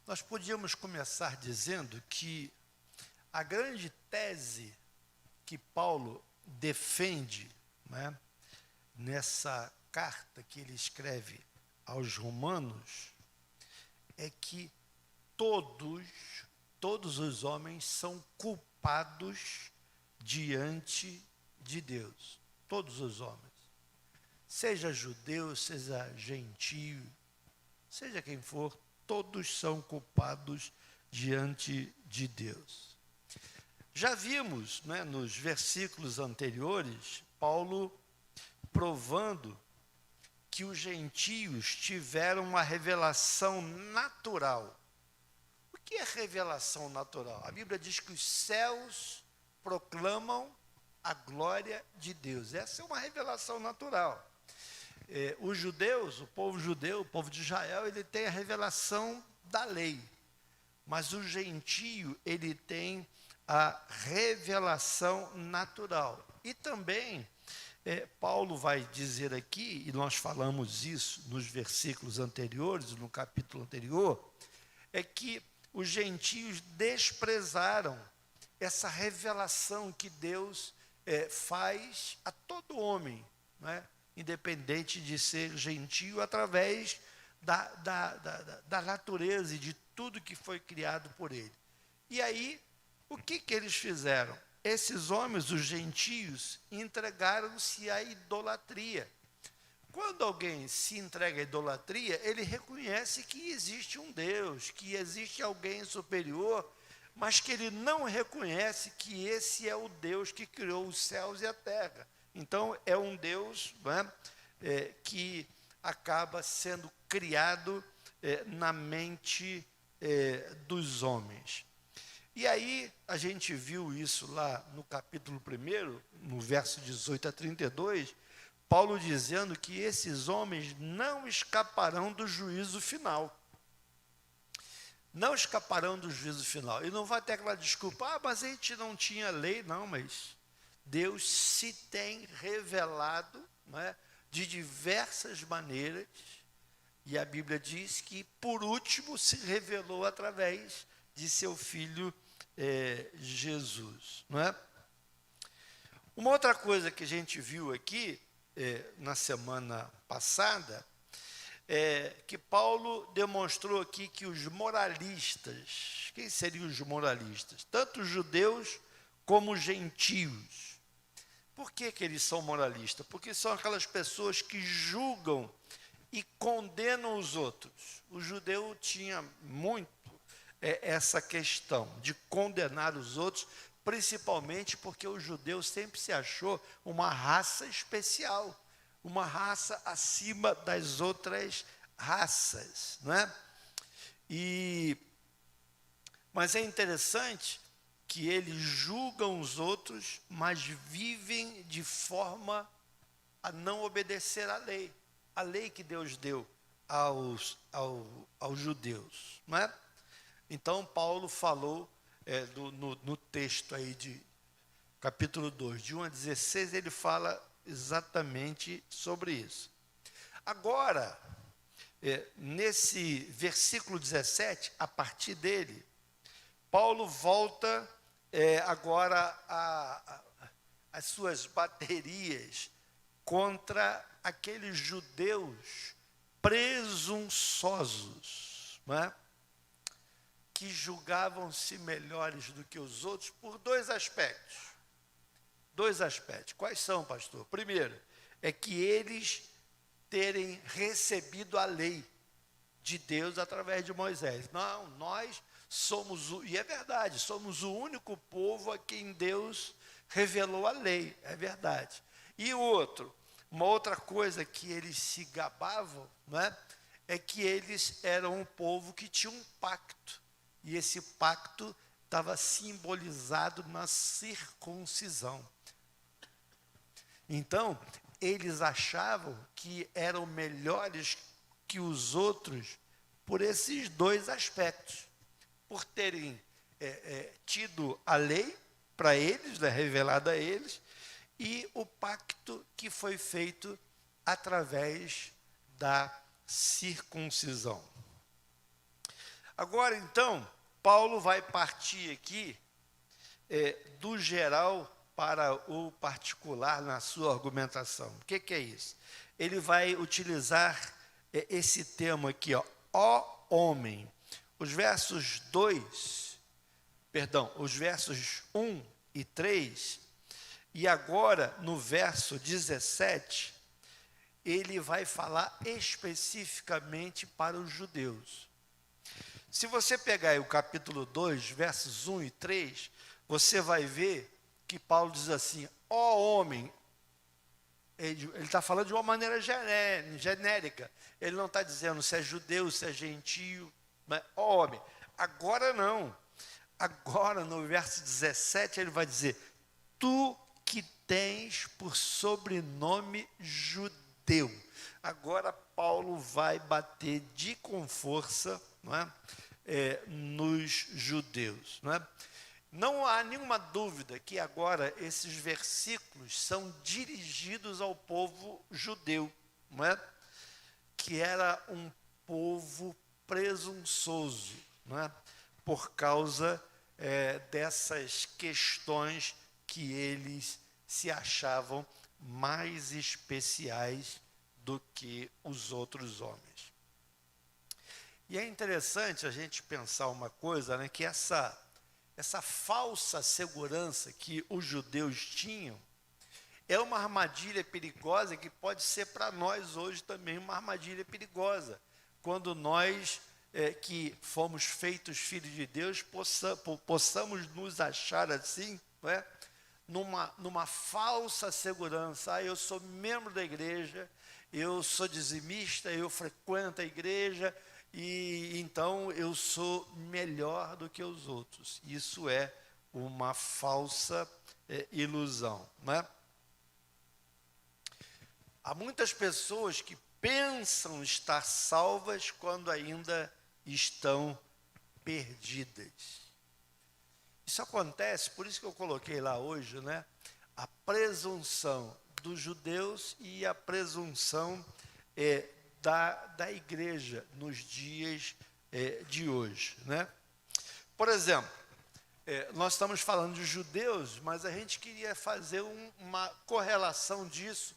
Nós podíamos começar dizendo que a grande tese que Paulo defende, né, nessa carta que ele escreve aos Romanos, é que todos os homens são culpados diante de Deus. Todos os homens. Seja judeu, seja gentio, seja quem for, todos são culpados diante de Deus. Já vimos, né, nos versículos anteriores, Paulo provando que os gentios tiveram uma revelação natural. O que é revelação natural? A Bíblia diz que os céus proclamam a glória de Deus. Essa é uma revelação natural. Os judeus, o povo judeu, o povo de Israel, ele tem a revelação da lei. Mas o gentio, ele tem a revelação natural. E também, Paulo vai dizer aqui, e nós falamos isso nos versículos anteriores, no capítulo anterior, é que os gentios desprezaram essa revelação que Deus faz a todo homem, né? Independente de ser gentio, através da natureza e de tudo que foi criado por ele. E aí, o que eles fizeram? Esses homens, os gentios, entregaram-se à idolatria. Quando alguém se entrega à idolatria, ele reconhece que existe um Deus, que existe alguém superior, mas que ele não reconhece que esse é o Deus que criou os céus e a terra. Então, é um Deus, né, que acaba sendo criado na mente dos homens. E aí, a gente viu isso lá no capítulo 1, no verso 18 a 32, Paulo dizendo que esses homens não escaparão do juízo final. Não escaparão do juízo final. E não vai ter aquela desculpa, mas a gente não tinha lei. Não, mas Deus se tem revelado, né, de diversas maneiras, e a Bíblia diz que, por último, se revelou através de seu Filho Jesus. Não é? Uma outra coisa que a gente viu aqui, na semana passada, que Paulo demonstrou aqui que os moralistas, quem seriam os moralistas? Tanto os judeus como os gentios. Por que eles são moralistas? Porque são aquelas pessoas que julgam e condenam os outros. O judeu tinha muito essa questão de condenar os outros, principalmente porque o judeu sempre se achou uma raça especial, uma raça acima das outras raças, não é? Mas é interessante que eles julgam os outros, mas vivem de forma a não obedecer à lei que Deus deu aos judeus, não é? Então, Paulo falou, no texto aí de capítulo 2, de 1 a 16, ele fala exatamente sobre isso. Agora, nesse versículo 17, a partir dele, Paulo volta agora às suas baterias contra aqueles judeus presunçosos, não é? Que julgavam-se melhores do que os outros por dois aspectos. Dois aspectos. Quais são, pastor? Primeiro, é que eles terem recebido a lei de Deus através de Moisés. Não, nós somos, e é verdade, somos o único povo a quem Deus revelou a lei, é verdade. E o outro, uma outra coisa que eles se gabavam, não é? É que eles eram um povo que tinha um pacto, e esse pacto estava simbolizado na circuncisão. Então, eles achavam que eram melhores que os outros por esses dois aspectos. Por terem tido a lei para eles, né, revelada a eles, e o pacto que foi feito através da circuncisão. Agora, então, Paulo vai partir aqui do geral para o particular na sua argumentação. O que é isso? Ele vai utilizar esse termo aqui, ó homem. Os versos 1 e 3, e agora no verso 17, ele vai falar especificamente para os judeus. Se você pegar aí o capítulo 2, versos 1 e 3, você vai ver que Paulo diz assim, ó homem. Ele está falando de uma maneira genérica. Ele não está dizendo se é judeu, se é gentio, mas ó homem. Agora não. Agora, no verso 17, ele vai dizer, tu que tens por sobrenome judeu. Agora Paulo vai bater com força, não é? Nos judeus. Não é? Não há nenhuma dúvida que agora esses versículos são dirigidos ao povo judeu, não é? Que era um povo presunçoso, não é? Por causa dessas questões que eles se achavam mais especiais do que os outros homens. E é interessante a gente pensar uma coisa, né, que essa falsa segurança que os judeus tinham é uma armadilha perigosa que pode ser para nós hoje também uma armadilha perigosa. Quando nós, que fomos feitos filhos de Deus, possamos nos achar assim, não é? Numa falsa segurança. Eu sou membro da igreja, eu sou dizimista, eu frequento a igreja, e então eu sou melhor do que os outros. Isso é uma falsa ilusão, não é? Há muitas pessoas que pensam estar salvas quando ainda estão perdidas. Isso acontece, por isso que eu coloquei lá hoje, né? A presunção dos judeus e a presunção da igreja nos dias de hoje, né? Por exemplo, nós estamos falando de judeus, mas a gente queria fazer uma correlação disso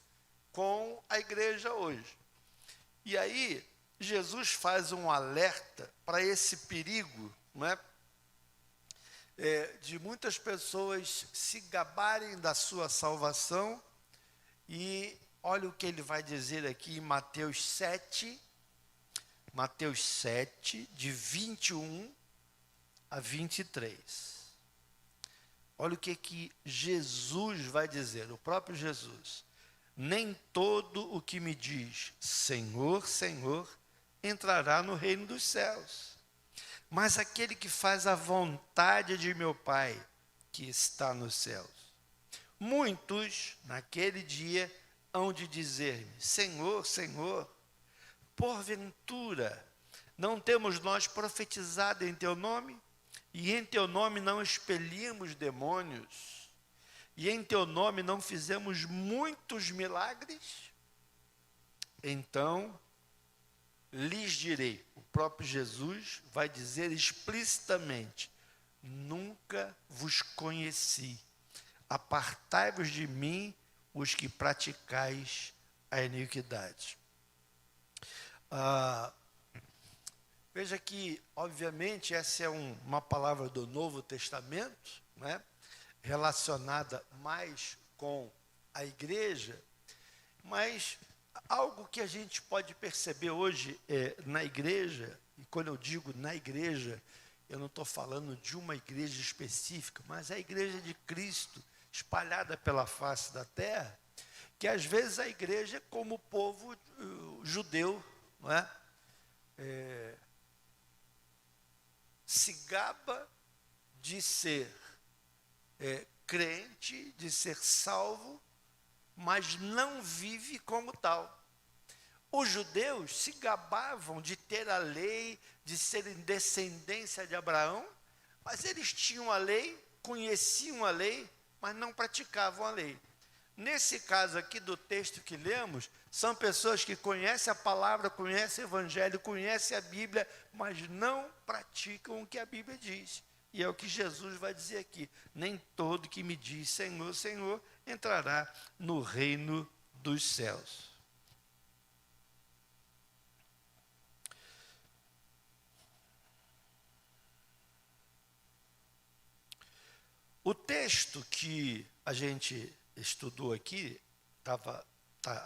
com a igreja hoje. E aí, Jesus faz um alerta para esse perigo, não é? De muitas pessoas se gabarem da sua salvação, e olha o que ele vai dizer aqui em Mateus 7, de 21 a 23. Olha o que Jesus vai dizer, o próprio Jesus. Nem todo o que me diz, Senhor, Senhor, entrará no reino dos céus, mas aquele que faz a vontade de meu Pai, que está nos céus. Muitos, naquele dia, hão de dizer-me, Senhor, Senhor, porventura, não temos nós profetizado em teu nome? E em teu nome não expelimos demônios? E em teu nome não fizemos muitos milagres? Então, lhes direi, o próprio Jesus vai dizer explicitamente, nunca vos conheci, apartai-vos de mim, os que praticais a iniquidade. Veja que, obviamente, essa é uma palavra do Novo Testamento, né, relacionada mais com a igreja, mas algo que a gente pode perceber hoje na igreja, e quando eu digo na igreja, eu não estou falando de uma igreja específica, mas a igreja de Cristo, espalhada pela face da terra, que às vezes a igreja é como o povo judeu, não é? Se gaba de ser crente, de ser salvo, mas não vive como tal. Os judeus se gabavam de ter a lei, de serem descendência de Abraão, mas eles tinham a lei, conheciam a lei, mas não praticavam a lei. Nesse caso aqui do texto que lemos, São pessoas que conhecem a palavra, conhecem o evangelho, conhecem a Bíblia, mas não praticam o que a Bíblia diz. E é o que Jesus vai dizer aqui: nem todo que me diz Senhor, Senhor, entrará no reino dos céus. O texto que a gente estudou aqui, está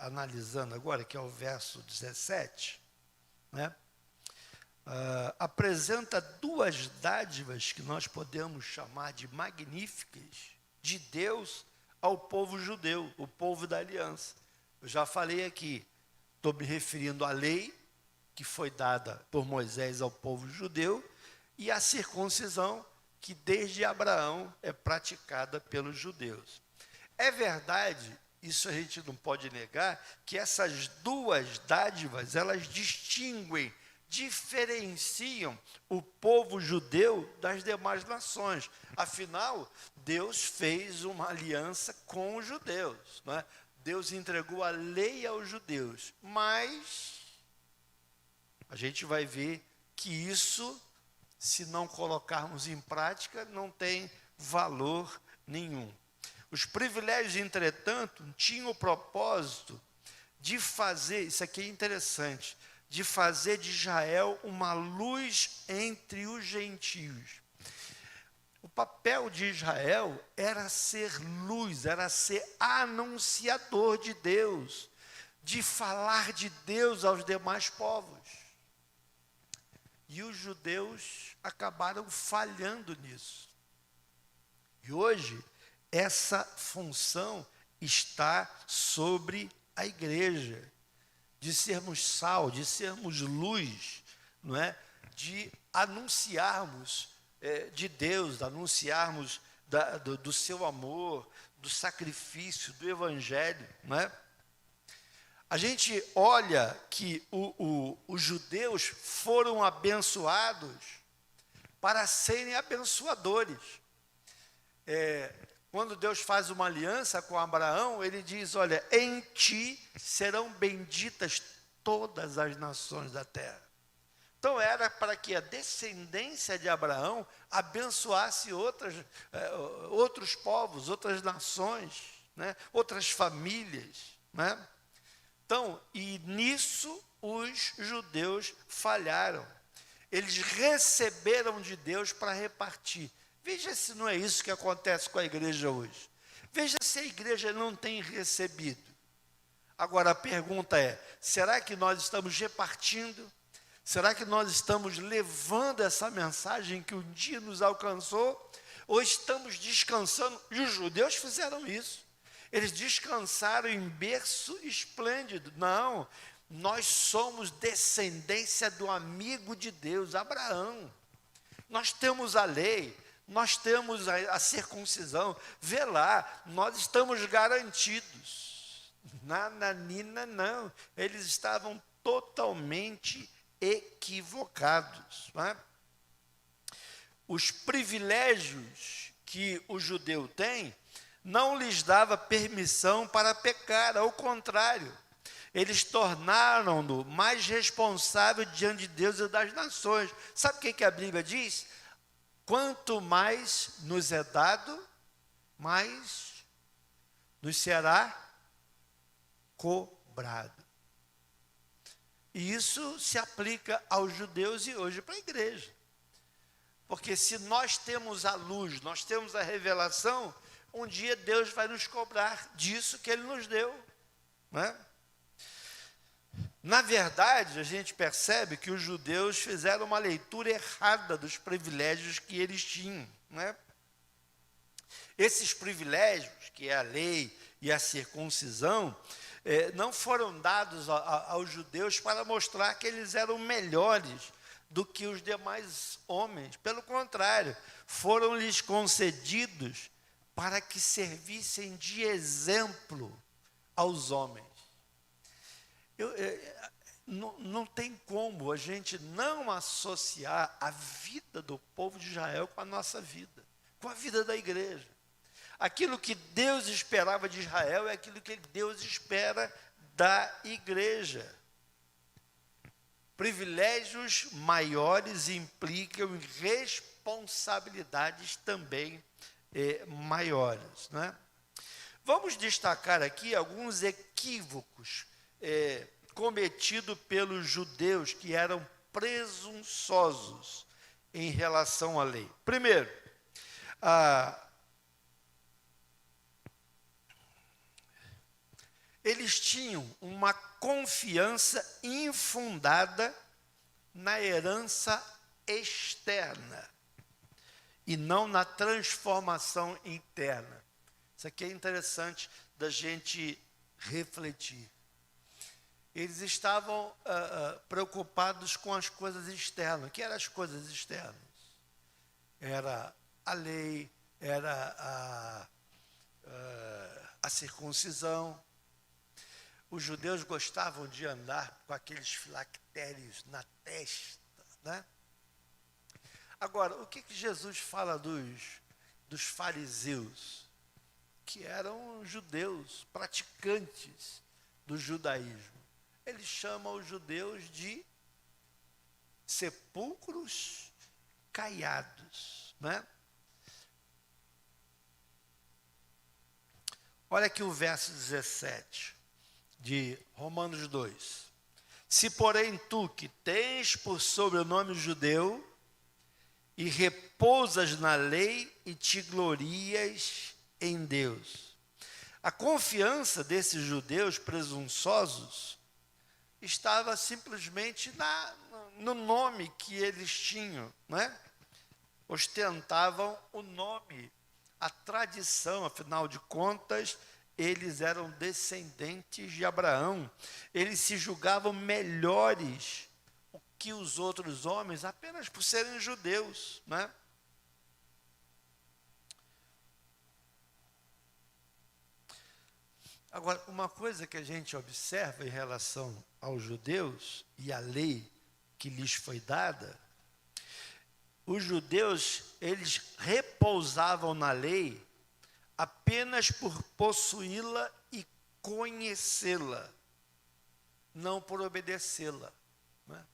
analisando agora, que é o verso 17, né? Apresenta duas dádivas que nós podemos chamar de magníficas de Deus ao povo judeu, o povo da aliança. Eu já falei aqui, estou me referindo à lei que foi dada por Moisés ao povo judeu e à circuncisão que desde Abraão é praticada pelos judeus. É verdade, isso a gente não pode negar, que essas duas dádivas, elas distinguem, diferenciam o povo judeu das demais nações. Afinal, Deus fez uma aliança com os judeus, não é? Deus entregou a lei aos judeus, mas a gente vai ver que isso, se não colocarmos em prática, não tem valor nenhum. Os privilégios, entretanto, tinham o propósito de fazer, isso aqui é interessante, de fazer de Israel uma luz entre os gentios. O papel de Israel era ser luz, era ser anunciador de Deus, de falar de Deus aos demais povos. E os judeus acabaram falhando nisso. E hoje, essa função está sobre a igreja, de sermos sal, de sermos luz, não é? De anunciarmos de Deus, de anunciarmos do seu amor, do sacrifício, do evangelho, não é? A gente olha que os judeus foram abençoados para serem abençoadores. Quando Deus faz uma aliança com Abraão, ele diz, olha, em ti serão benditas todas as nações da terra. Então era para que a descendência de Abraão abençoasse outros povos, outras nações, né? Outras famílias, né? Então, e nisso os judeus falharam. Eles receberam de Deus para repartir. Veja se não é isso que acontece com a igreja hoje. Veja se a igreja não tem recebido. Agora a pergunta é, será que nós estamos repartindo? Será que nós estamos levando essa mensagem que um dia nos alcançou? Ou estamos descansando? E os judeus fizeram isso. Eles descansaram em berço esplêndido. Não, nós somos descendência do amigo de Deus, Abraão. Nós temos a lei, nós temos a circuncisão. Vê lá, nós estamos garantidos. Nananina, não. Eles estavam totalmente equivocados. Não é? Os privilégios que o judeu tem não lhes dava permissão para pecar, ao contrário, eles tornaram-no mais responsável diante de Deus e das nações. Sabe o que a Bíblia diz? Quanto mais nos é dado, mais nos será cobrado. E isso se aplica aos judeus e hoje para a igreja. Porque se nós temos a luz, nós temos a revelação, um dia Deus vai nos cobrar disso que Ele nos deu, né? Na verdade, a gente percebe que os judeus fizeram uma leitura errada dos privilégios que eles tinham, né? Esses privilégios, que é a lei e a circuncisão, não foram dados aos judeus para mostrar que eles eram melhores do que os demais homens. Pelo contrário, foram-lhes concedidos para que servissem de exemplo aos homens. Não tem como a gente não associar a vida do povo de Israel com a nossa vida, com a vida da igreja. Aquilo que Deus esperava de Israel é aquilo que Deus espera da igreja. Privilégios maiores implicam responsabilidades também maiores, né? Vamos destacar aqui alguns equívocos cometidos pelos judeus que eram presunçosos em relação à lei. Primeiro, eles tinham uma confiança infundada na herança externa e não na transformação interna. Isso aqui é interessante da gente refletir. Eles estavam preocupados com as coisas externas. O que eram as coisas externas? Era a lei, era a circuncisão. Os judeus gostavam de andar com aqueles filactérios na testa, né? Agora, o que Jesus fala dos fariseus, que eram judeus, praticantes do judaísmo? Ele chama os judeus de sepulcros caiados, né? Olha aqui o verso 17 de Romanos 2. Se, porém, tu que tens por sobrenome judeu e repousas na lei e te glorias em Deus. A confiança desses judeus presunçosos estava simplesmente no nome que eles tinham, né? Ostentavam o nome, a tradição, afinal de contas, eles eram descendentes de Abraão. Eles se julgavam melhores que os outros homens apenas por serem judeus, né? Agora, uma coisa que a gente observa em relação aos judeus e à lei que lhes foi dada, os judeus, eles repousavam na lei apenas por possuí-la e conhecê-la, não por obedecê-la, né?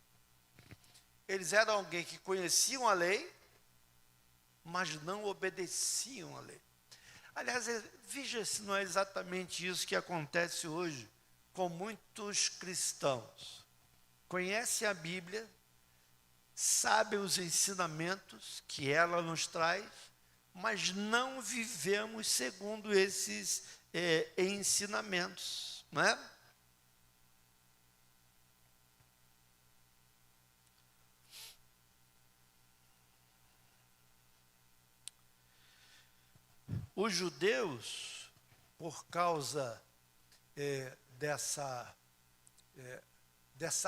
Eles eram alguém que conheciam a lei, mas não obedeciam a lei. Aliás, veja se não é exatamente isso que acontece hoje com muitos cristãos. Conhecem a Bíblia, sabem os ensinamentos que ela nos traz, mas não vivemos segundo esses ensinamentos, não é? Os judeus, por causa dessa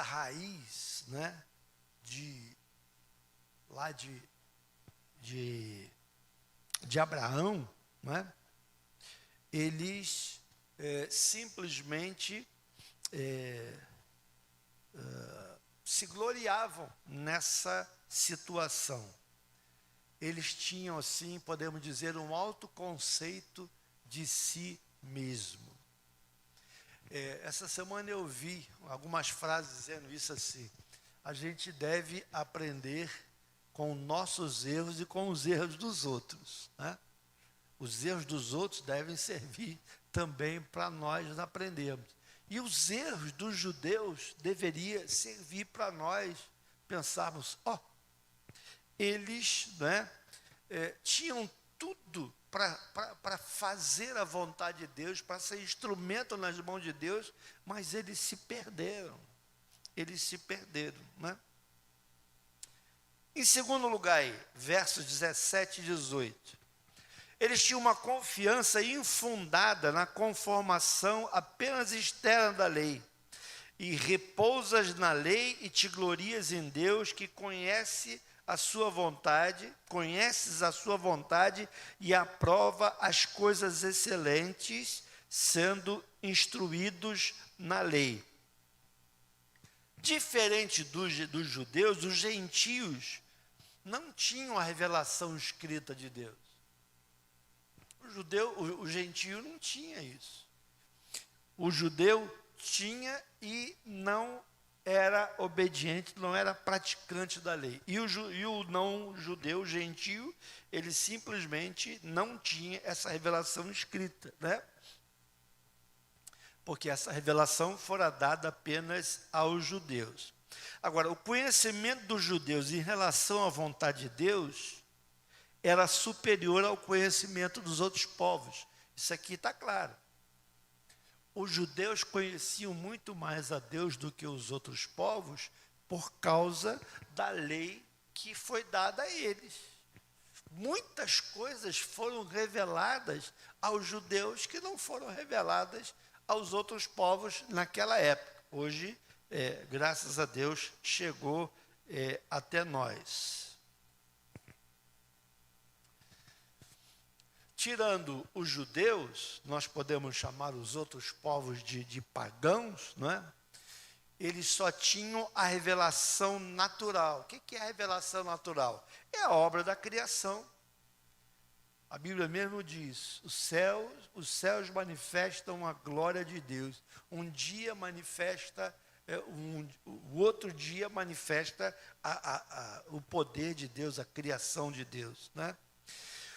raiz, né, de Abraão, né, eles simplesmente se gloriavam nessa situação. Eles tinham, assim, podemos dizer, um alto conceito de si mesmo. Essa semana eu vi algumas frases dizendo isso assim: a gente deve aprender com nossos erros e com os erros dos outros, né? Os erros dos outros devem servir também para nós aprendermos. E os erros dos judeus deveriam servir para nós pensarmos, eles, né, tinham tudo para fazer a vontade de Deus, para ser instrumento nas mãos de Deus, mas eles se perderam. Eles se perderam, né? Em segundo lugar, versos 17 e 18. Eles tinham uma confiança infundada na conformação apenas externa da lei. E repousas na lei e te glorias em Deus, que conhece a sua vontade, conheces a sua vontade e aprova as coisas excelentes, sendo instruídos na lei. Diferente dos judeus, os gentios não tinham a revelação escrita de Deus. O gentio não tinha isso. O judeu tinha e não era obediente, não era praticante da lei. E o não judeu, gentio, ele simplesmente não tinha essa revelação escrita, né? Porque essa revelação fora dada apenas aos judeus. Agora, o conhecimento dos judeus em relação à vontade de Deus era superior ao conhecimento dos outros povos. Isso aqui está claro. Os judeus conheciam muito mais a Deus do que os outros povos por causa da lei que foi dada a eles. Muitas coisas foram reveladas aos judeus que não foram reveladas aos outros povos naquela época. Hoje, graças a Deus, chegou até nós. Tirando os judeus, nós podemos chamar os outros povos de pagãos, não é? Eles só tinham a revelação natural. O que é a revelação natural? É a obra da criação. A Bíblia mesmo diz, os céus manifestam a glória de Deus. Um dia manifesta, o outro dia manifesta o poder de Deus, a criação de Deus, né?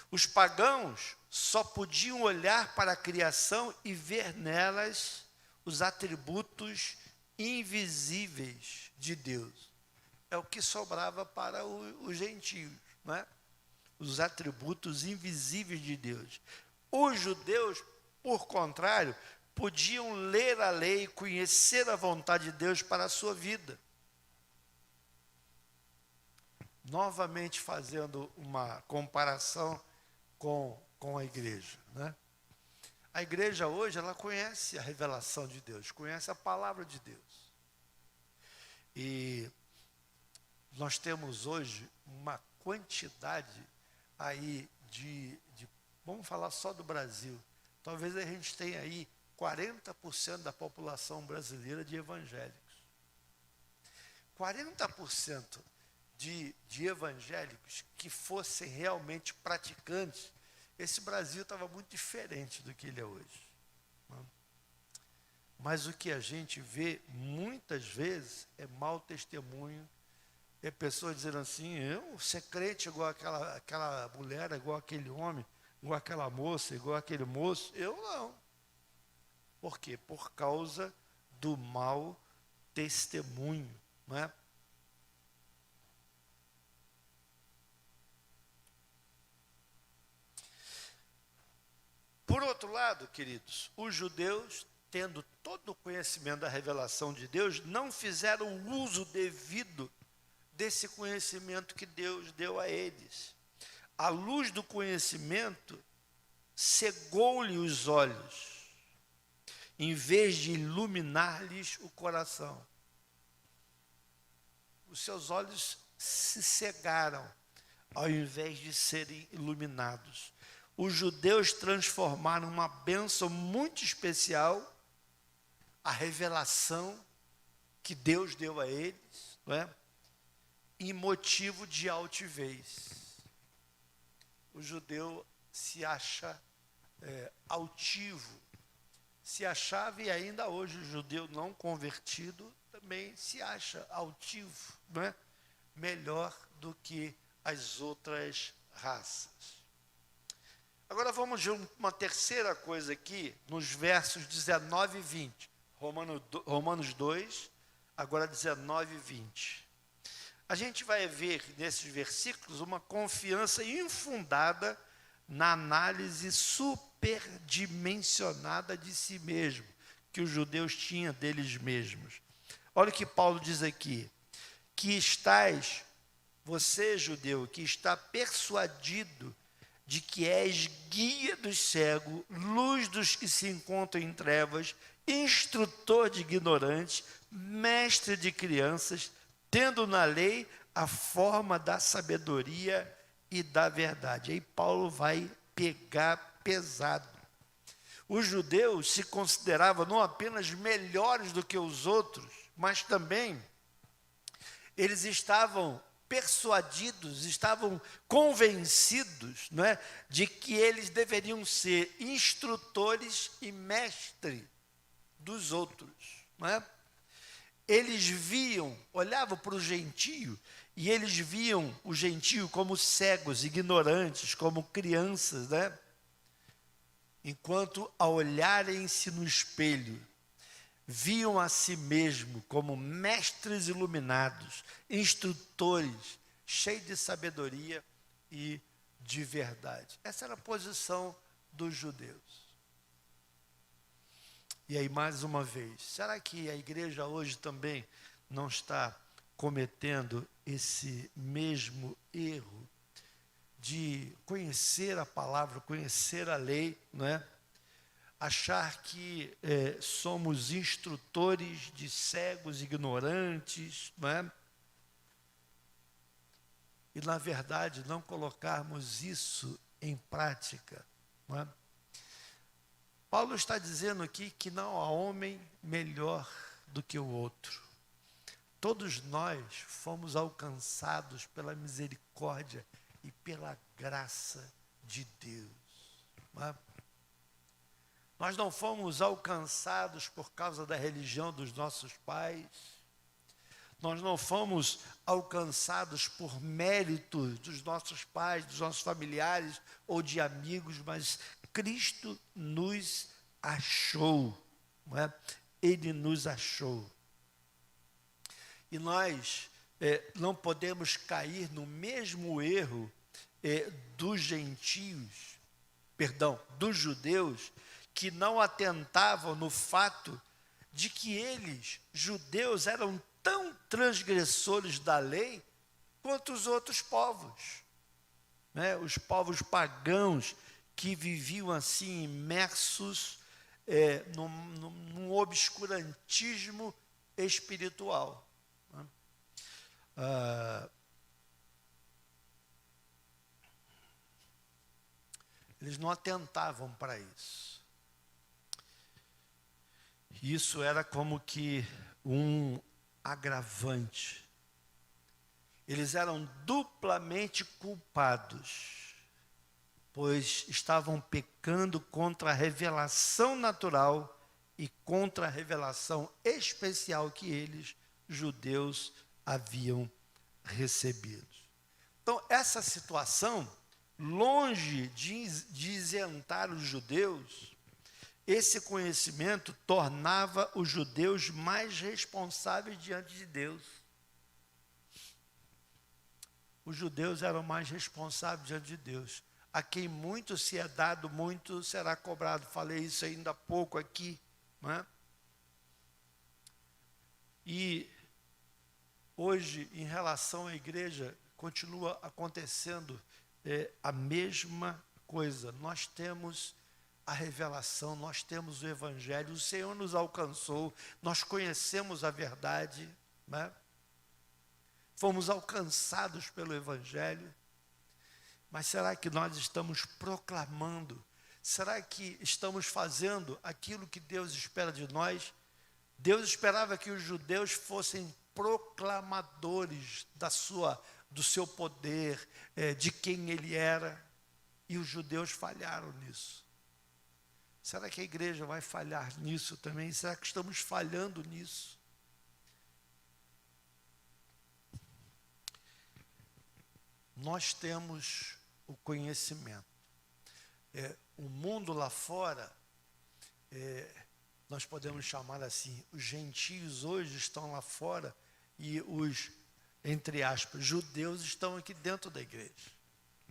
Os pagãos só podiam olhar para a criação e ver nelas os atributos invisíveis de Deus. É o que sobrava para os gentios, não é? Os atributos invisíveis de Deus. Os judeus, por contrário, podiam ler a lei e conhecer a vontade de Deus para a sua vida. Novamente fazendo uma comparação com a igreja, né? A igreja hoje, ela conhece a revelação de Deus, conhece a palavra de Deus. E nós temos hoje uma quantidade aí vamos falar só do Brasil, talvez a gente tenha aí 40% da população brasileira de evangélicos. 40% de evangélicos que fossem realmente praticantes, esse Brasil estava muito diferente do que ele é hoje. Mas o que a gente vê muitas vezes é mau testemunho, é pessoas dizendo assim, eu ser crente igual aquela mulher, igual aquele homem, igual aquela moça, igual aquele moço, eu não. Por quê? Por causa do mau testemunho, não é? Por outro lado, queridos, os judeus, tendo todo o conhecimento da revelação de Deus, não fizeram o uso devido desse conhecimento que Deus deu a eles. A luz do conhecimento cegou-lhe os olhos, em vez de iluminar-lhes o coração. Os seus olhos se cegaram, ao invés de serem iluminados. Os judeus transformaram uma bênção muito especial, a revelação que Deus deu a eles, não é? Em motivo de altivez. O judeu se acha altivo, se achava, e ainda hoje o judeu não convertido também se acha altivo, não é? Melhor do que as outras raças. Agora vamos ver uma terceira coisa aqui, nos versos 19 e 20. Romanos 2, agora 19 e 20. A gente vai ver nesses versículos uma confiança infundada na análise superdimensionada de si mesmo, que os judeus tinham deles mesmos. Olha o que Paulo diz aqui, que estais, você judeu, que está persuadido de que és guia dos cegos, luz dos que se encontram em trevas, instrutor de ignorantes, mestre de crianças, tendo na lei a forma da sabedoria e da verdade. Aí Paulo vai pegar pesado. Os judeus se consideravam não apenas melhores do que os outros, mas também eles estavam persuadidos, estavam convencidos, não é, de que eles deveriam ser instrutores e mestres dos outros, não é? Eles viam, olhavam para o gentio, e eles viam o gentio como cegos, ignorantes, como crianças, né? Enquanto, ao olharem-se no espelho, viam a si mesmo como mestres iluminados, instrutores, cheios de sabedoria e de verdade. Essa era a posição dos judeus. E aí, mais uma vez, será que a igreja hoje também não está cometendo esse mesmo erro de conhecer a palavra, conhecer a lei, não é? Achar que somos instrutores de cegos, ignorantes, não é? E, na verdade, não colocarmos isso em prática, não é? Paulo está dizendo aqui que não há homem melhor do que o outro. Todos nós fomos alcançados pela misericórdia e pela graça de Deus. Não é? Nós não fomos alcançados por causa da religião dos nossos pais. Nós não fomos alcançados por méritos dos nossos pais, dos nossos familiares ou de amigos, mas Cristo nos achou, não é? Ele nos achou. E nós não podemos cair no mesmo erro dos gentios, dos judeus, que não atentavam no fato de que eles, judeus, eram tão transgressores da lei quanto os outros povos, né? Os povos pagãos que viviam assim imersos num obscurantismo espiritual. Né? Eles não atentavam para isso. Isso era como que um agravante. Eles eram duplamente culpados, pois estavam pecando contra a revelação natural e contra a revelação especial que eles, judeus, haviam recebido. Então, essa situação, longe de isentar os judeus, esse conhecimento tornava os judeus mais responsáveis diante de Deus. Os judeus eram mais responsáveis diante de Deus. A quem muito se é dado, muito será cobrado. Falei isso ainda há pouco aqui, não é? E hoje, em relação à igreja, continua acontecendo a mesma coisa. Nós temos a revelação, nós temos o Evangelho, o Senhor nos alcançou, nós conhecemos a verdade, né? Fomos alcançados pelo Evangelho, mas será que nós estamos proclamando? Será que estamos fazendo aquilo que Deus espera de nós? Deus esperava que os judeus fossem proclamadores do seu poder, de quem Ele era, e os judeus falharam nisso. Será que a igreja vai falhar nisso também? Será que estamos falhando nisso? Nós temos o conhecimento. O mundo lá fora, nós podemos chamar assim, os gentios hoje estão lá fora e os, entre aspas, judeus estão aqui dentro da igreja.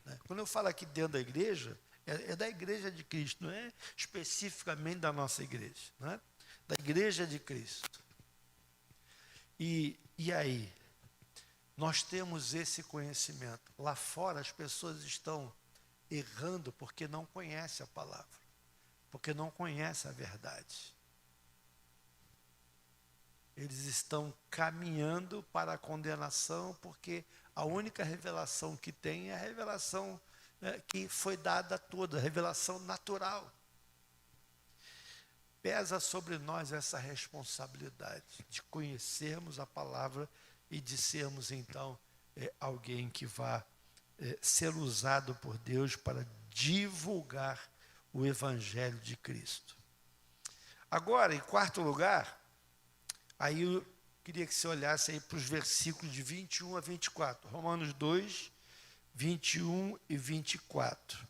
Né? Quando eu falo aqui dentro da igreja, é da igreja de Cristo, não é especificamente da nossa igreja, né? Da igreja de Cristo. E aí, nós temos esse conhecimento. Lá fora as pessoas estão errando porque não conhecem a palavra, porque não conhecem a verdade. Eles estão caminhando para a condenação porque a única revelação que tem é a revelação que foi dada toda, a revelação natural. Pesa sobre nós essa responsabilidade de conhecermos a palavra e de sermos, então, alguém que vá ser usado por Deus para divulgar o Evangelho de Cristo. Agora, em quarto lugar, aí eu queria que você olhasse aí para os versículos de 21 a 24. Romanos 2, 21 e 24.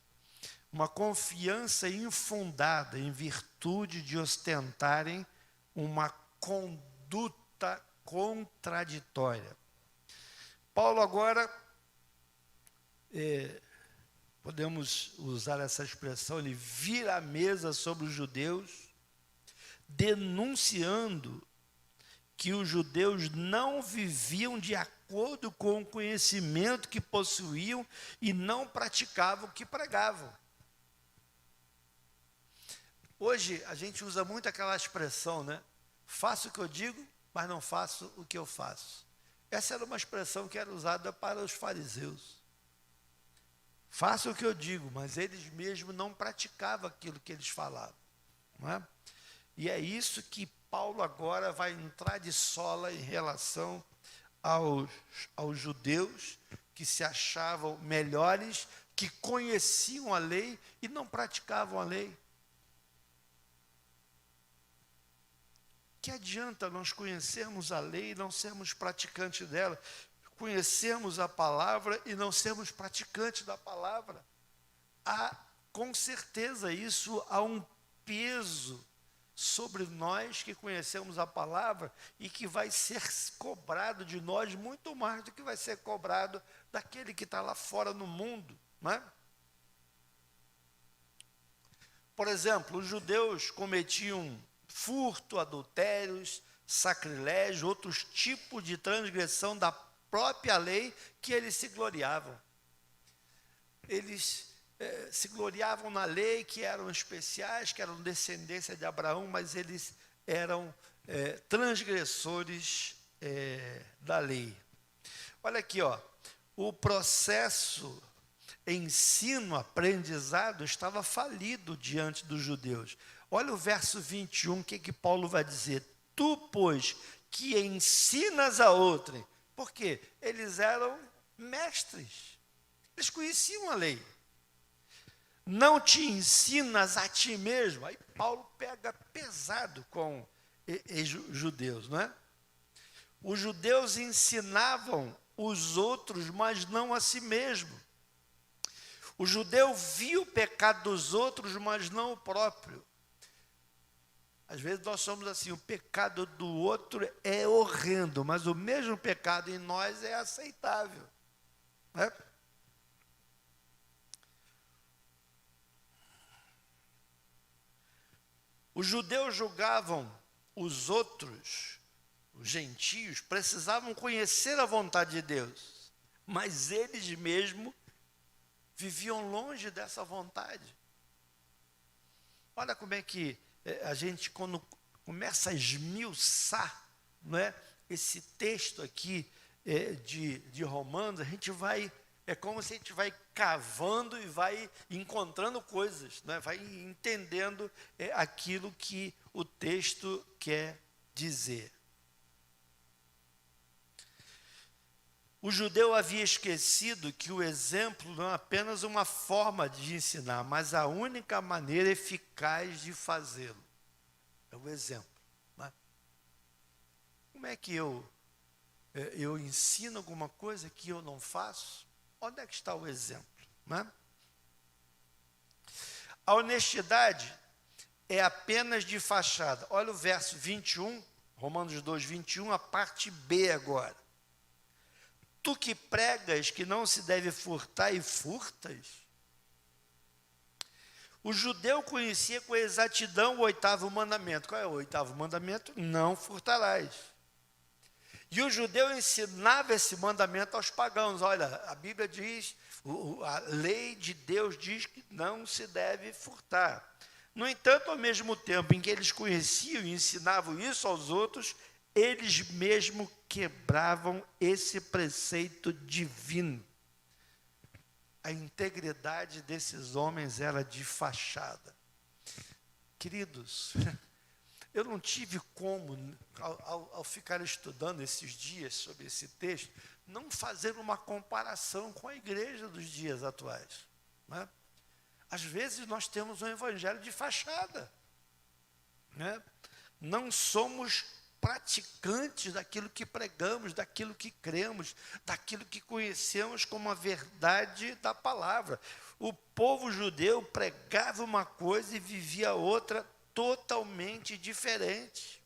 Uma confiança infundada em virtude de ostentarem uma conduta contraditória. Paulo agora, podemos usar essa expressão, ele vira a mesa sobre os judeus, denunciando que os judeus não viviam de acordo com o conhecimento que possuíam e não praticavam o que pregavam. Hoje a gente usa muito aquela expressão, né? Faço o que eu digo, mas não faço o que eu faço. Essa era uma expressão que era usada para os fariseus. Faço o que eu digo, mas eles mesmos não praticavam aquilo que eles falavam. Não é? E é isso que Paulo agora vai entrar de sola em relação aos judeus que se achavam melhores, que conheciam a lei e não praticavam a lei. Que adianta nós conhecermos a lei e não sermos praticantes dela? Conhecermos a palavra e não sermos praticantes da palavra? Com certeza isso há um peso sobre nós que conhecemos a palavra e que vai ser cobrado de nós muito mais do que vai ser cobrado daquele que está lá fora no mundo, não é? Por exemplo, os judeus cometiam furto, adultérios, sacrilégio, outros tipos de transgressão da própria lei que eles se gloriavam. Eles se gloriavam na lei, que eram especiais, que eram descendência de Abraão, mas eles eram transgressores da lei. Olha aqui, ó, o processo ensino-aprendizado estava falido diante dos judeus. Olha o verso 21, o que Paulo vai dizer? Tu, pois, que ensinas a outrem. Por quê? Eles eram mestres. Eles conheciam a lei. Não te ensinas a ti mesmo. Aí Paulo pega pesado com os judeus, não é? Os judeus ensinavam os outros, mas não a si mesmo. O judeu via o pecado dos outros, mas não o próprio. Às vezes nós somos assim, o pecado do outro é horrendo, mas o mesmo pecado em nós é aceitável. Né? Os judeus julgavam os outros, os gentios, precisavam conhecer a vontade de Deus, mas eles mesmos viviam longe dessa vontade. Olha como é que a gente, quando começa a esmiuçar, não é, esse texto aqui de Romanos, a gente vai, é como se a gente vai cavando e vai encontrando coisas, não é? Vai entendendo aquilo que o texto quer dizer. O judeu havia esquecido que o exemplo não é apenas uma forma de ensinar, mas a única maneira eficaz de fazê-lo. É o exemplo. Não é? Como é que eu ensino alguma coisa que eu não faço? Onde é que está o exemplo? Não é? A honestidade é apenas de fachada. Olha o verso 21, Romanos 2, 21, a parte B agora. Tu que pregas que não se deve furtar e furtas? O judeu conhecia com exatidão o 8º mandamento. Qual é o 8º mandamento? Não furtarás. E o judeu ensinava esse mandamento aos pagãos. Olha, a Bíblia diz, a lei de Deus diz que não se deve furtar. No entanto, ao mesmo tempo em que eles conheciam e ensinavam isso aos outros, eles mesmos quebravam esse preceito divino. A integridade desses homens era de fachada. Queridos, eu não tive como, ao ficar estudando esses dias sobre esse texto, não fazer uma comparação com a igreja dos dias atuais. Não é? Às vezes nós temos um evangelho de fachada. né? Não somos praticantes daquilo que pregamos, daquilo que cremos, daquilo que conhecemos como a verdade da palavra. O povo judeu pregava uma coisa e vivia outra totalmente diferente.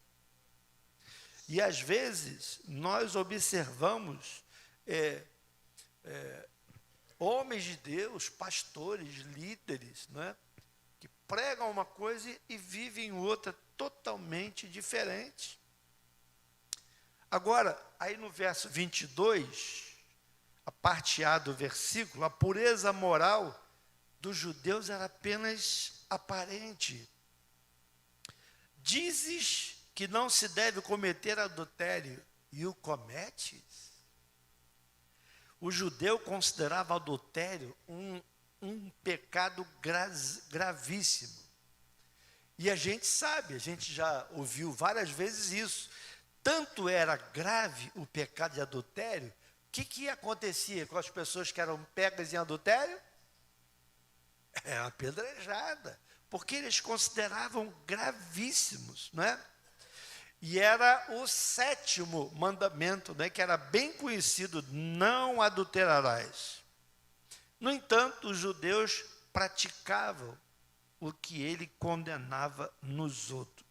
E às vezes nós observamos homens de Deus, pastores, líderes, né, que pregam uma coisa e vivem outra totalmente diferente. Agora, aí no verso 22, a parte A do versículo, a pureza moral dos judeus era apenas aparente. Dizes que não se deve cometer adultério e o cometes? O judeu considerava adultério um pecado gravíssimo. E a gente sabe, a gente já ouviu várias vezes isso. Tanto era grave o pecado de adultério, o que acontecia com as pessoas que eram pegas em adultério? É uma apedrejada, porque eles consideravam gravíssimos, não é? E era o 7º mandamento, né, que era bem conhecido: não adulterarás. No entanto, os judeus praticavam o que ele condenava nos outros.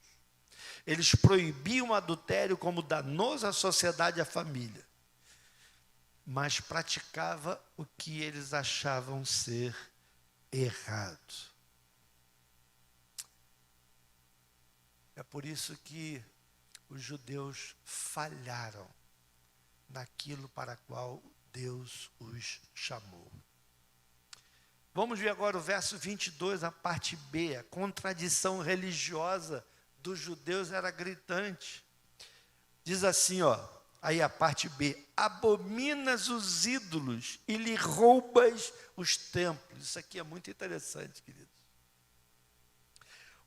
Eles proibiam o adultério como danoso à sociedade e à família, mas praticava o que eles achavam ser errado. É por isso que os judeus falharam naquilo para qual Deus os chamou. Vamos ver agora o verso 22, a parte B. A contradição religiosa dos judeus era gritante. Diz assim, aí a parte B: abominas os ídolos e lhe roubas os templos. Isso aqui é muito interessante, queridos.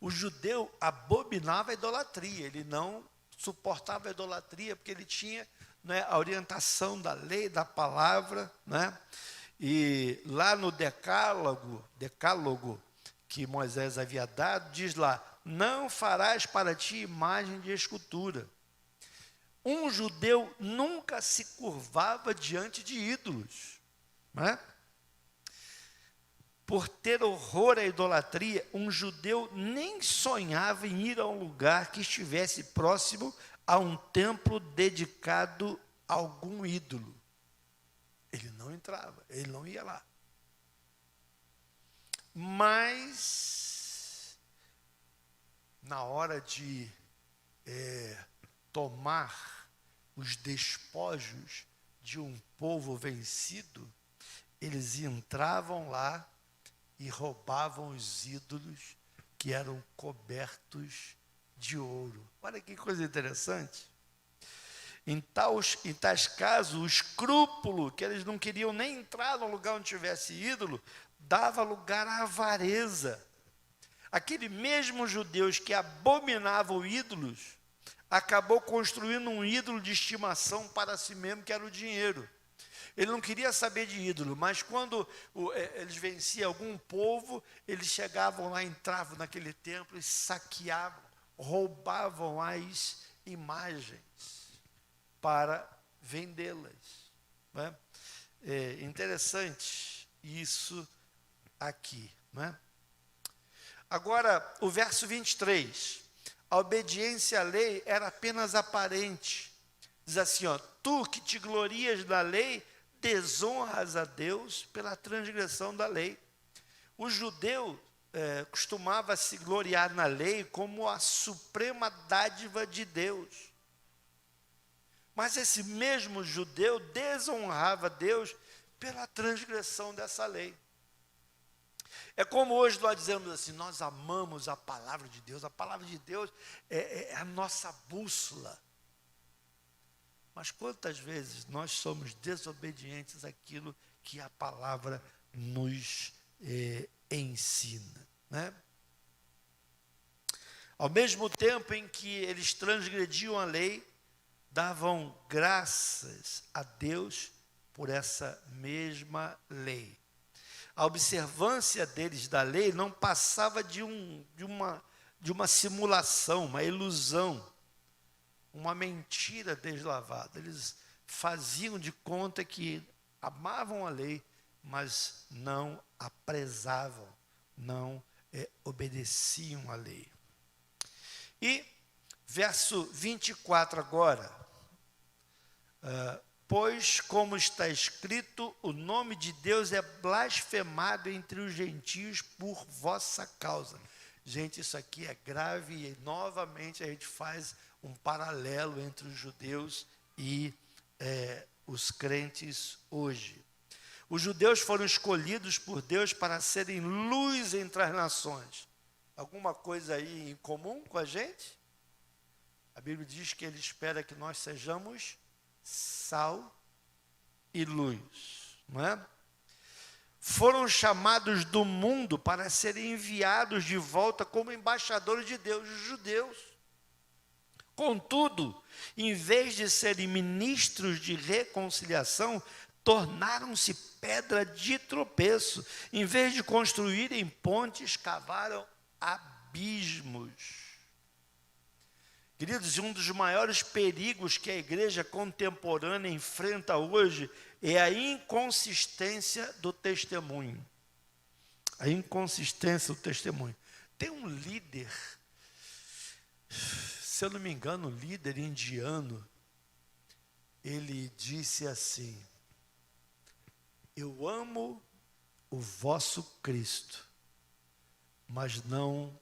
O judeu abominava a idolatria, ele não suportava a idolatria, porque ele tinha, né, a orientação da lei, da palavra, né? E lá no decálogo que Moisés havia dado, diz lá: não farás para ti imagem de escultura. Um judeu nunca se curvava diante de ídolos, né? Por ter horror à idolatria, um judeu nem sonhava em ir a um lugar que estivesse próximo a um templo dedicado a algum ídolo. Ele não entrava, ele não ia lá. Mas, na hora de tomar os despojos de um povo vencido, eles entravam lá e roubavam os ídolos que eram cobertos de ouro. Olha que coisa interessante. Em tais casos, o escrúpulo, que eles não queriam nem entrar no lugar onde tivesse ídolo, dava lugar à avareza. Aquele mesmo judeus que abominavam ídolos, acabou construindo um ídolo de estimação para si mesmo, que era o dinheiro. Ele não queria saber de ídolo, mas quando eles venciam algum povo, eles chegavam lá, entravam naquele templo e saqueavam, roubavam as imagens para vendê-las. Né? É interessante isso aqui. Né? Agora, o verso 23. A obediência à lei era apenas aparente. Diz assim, tu que te glorias da lei, desonras a Deus pela transgressão da lei. O judeu costumava se gloriar na lei como a suprema dádiva de Deus. Mas esse mesmo judeu desonrava Deus pela transgressão dessa lei. É como hoje nós dizemos assim: nós amamos a palavra de Deus é a nossa bússola. Mas quantas vezes nós somos desobedientes àquilo que a palavra nos ensina, né? Ao mesmo tempo em que eles transgrediam a lei, davam graças a Deus por essa mesma lei. A observância deles da lei não passava de de uma simulação, uma ilusão, uma mentira deslavada. Eles faziam de conta que amavam a lei, mas não a prezavam, não obedeciam à lei. E verso 24 agora, pois como está escrito, o nome de Deus é blasfemado entre os gentios por vossa causa. Gente, isso aqui é grave e novamente a gente faz um paralelo entre os judeus e os crentes hoje. Os judeus foram escolhidos por Deus para serem luz entre as nações. Alguma coisa aí em comum com a gente? A Bíblia diz que Ele espera que nós sejamos sal e luz, não é? Foram chamados do mundo para serem enviados de volta como embaixadores de Deus, os judeus. Contudo, em vez de serem ministros de reconciliação, tornaram-se pedra de tropeço. Em vez de construírem pontes, cavaram abismos. Queridos, um dos maiores perigos que a igreja contemporânea enfrenta hoje é a inconsistência do testemunho. A inconsistência do testemunho. Tem um líder, se eu não me engano, um líder indiano, ele disse assim: eu amo o vosso Cristo, mas não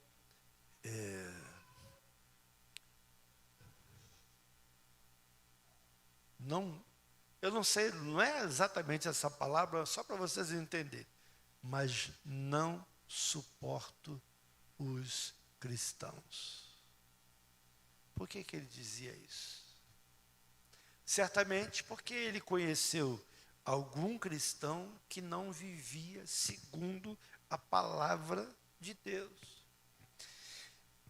eu não sei, não é exatamente essa palavra, só para vocês entenderem, mas não suporto os cristãos. Por que ele dizia isso? Certamente porque ele conheceu algum cristão que não vivia segundo a palavra de Deus.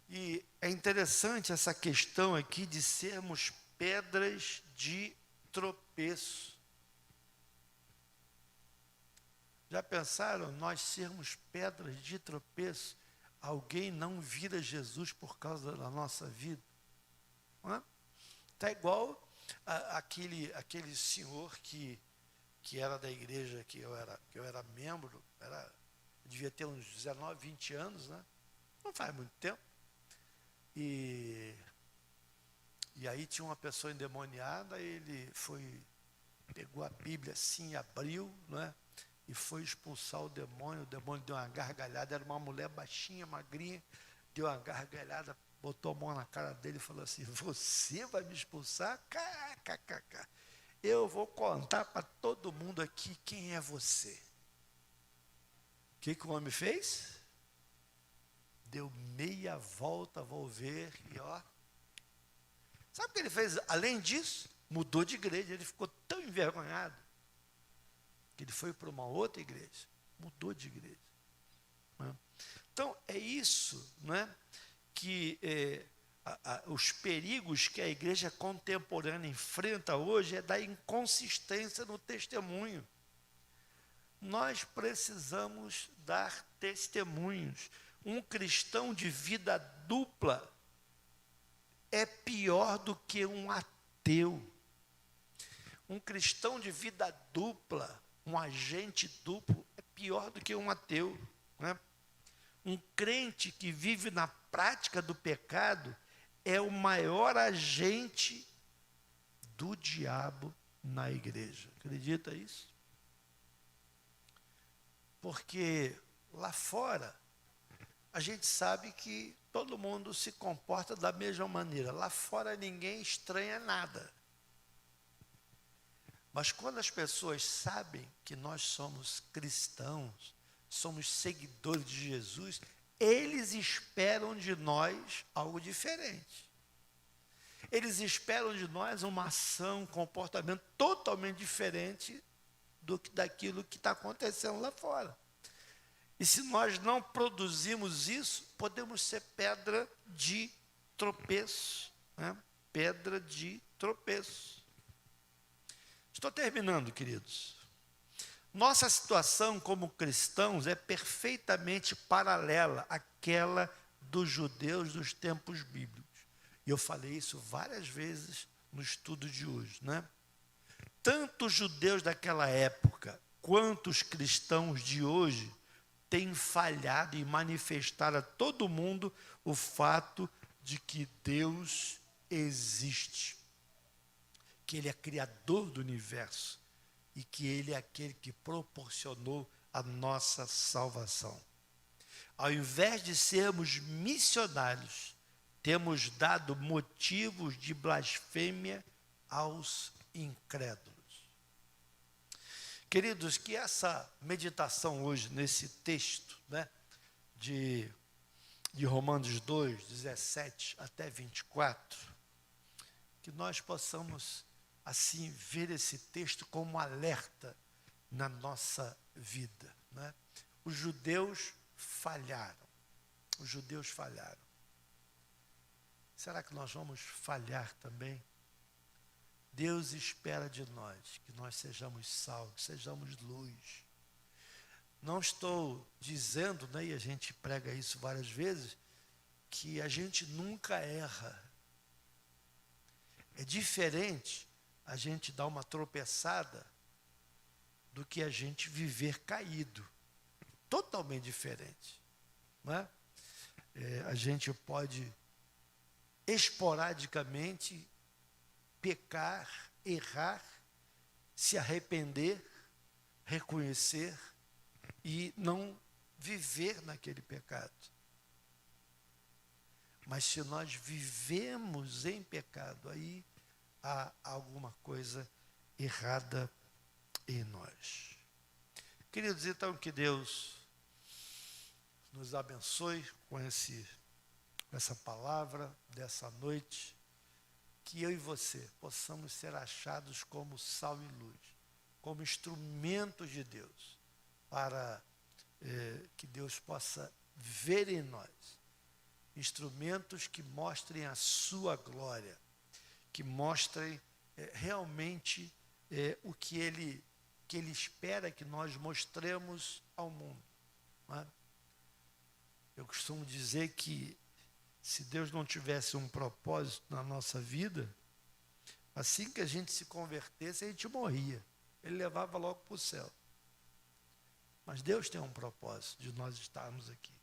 E é interessante essa questão aqui de sermos pedras de tropeço. Já pensaram nós sermos pedras de tropeço? Alguém não vira Jesus por causa da nossa vida? Está igual aquele senhor que era da igreja que eu era membro, devia ter uns 19, 20 anos, né? Não faz muito tempo. E aí tinha uma pessoa endemoniada, ele pegou a Bíblia assim, abriu, né? E foi expulsar o demônio deu uma gargalhada, era uma mulher baixinha, magrinha, deu uma gargalhada, botou a mão na cara dele e falou assim: você vai me expulsar? KKK. Eu vou contar para todo mundo aqui quem é você. O que o homem fez? Deu meia volta, vou ver, e ó. Sabe o que ele fez? Além disso, mudou de igreja. Ele ficou tão envergonhado que ele foi para uma outra igreja. Mudou de igreja. Né? Então, é isso, né, que os perigos que a igreja contemporânea enfrenta hoje é da inconsistência no testemunho. Nós precisamos dar testemunhos. Um cristão de vida dupla é pior do que um ateu. Um cristão de vida dupla, um agente duplo, é pior do que um ateu, né? Um crente que vive na prática do pecado é o maior agente do diabo na igreja. Acredita isso? Porque lá fora, a gente sabe que todo mundo se comporta da mesma maneira. Lá fora ninguém estranha nada. Mas quando as pessoas sabem que nós somos cristãos, somos seguidores de Jesus, eles esperam de nós algo diferente. Eles esperam de nós uma ação, um comportamento totalmente diferente daquilo que está acontecendo lá fora. E se nós não produzimos isso, podemos ser pedra de tropeço, né? Pedra de tropeço. Estou terminando, queridos. Nossa situação como cristãos é perfeitamente paralela àquela dos judeus dos tempos bíblicos. E eu falei isso várias vezes no estudo de hoje, né? Tanto os judeus daquela época quanto os cristãos de hoje têm falhado em manifestar a todo mundo o fato de que Deus existe, que Ele é criador do universo e que Ele é aquele que proporcionou a nossa salvação. Ao invés de sermos missionários, temos dado motivos de blasfêmia aos incrédulos. Queridos, que essa meditação hoje, nesse texto, né, de Romanos 2, 17 até 24, que nós possamos, assim, ver esse texto como um alerta na nossa vida, né? Os judeus falharam. Os judeus falharam. Será que nós vamos falhar também? Deus espera de nós que nós sejamos sal, que sejamos luz. Não estou dizendo, né, e a gente prega isso várias vezes, que a gente nunca erra. É diferente a gente dar uma tropeçada do que a gente viver caído. Totalmente diferente. Não é? A gente pode esporadicamente pecar, errar, se arrepender, reconhecer e não viver naquele pecado. Mas se nós vivemos em pecado, aí há alguma coisa errada em nós. Queridos, então que Deus nos abençoe com essa palavra dessa noite, que eu e você possamos ser achados como sal e luz, como instrumentos de Deus, para que Deus possa ver em nós instrumentos que mostrem a sua glória, que mostrem realmente o que Ele espera que nós mostremos ao mundo. Não é? Eu costumo dizer que se Deus não tivesse um propósito na nossa vida, assim que a gente se convertesse, a gente morria. Ele levava logo para o céu. Mas Deus tem um propósito de nós estarmos aqui.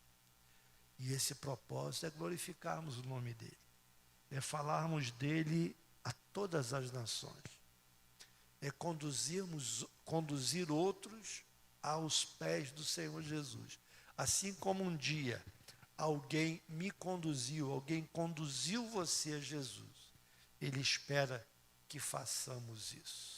E esse propósito é glorificarmos o nome dEle. É falarmos dEle a todas as nações. É conduzir outros aos pés do Senhor Jesus. Assim como um dia alguém me conduziu, alguém conduziu você a Jesus, Ele espera que façamos isso.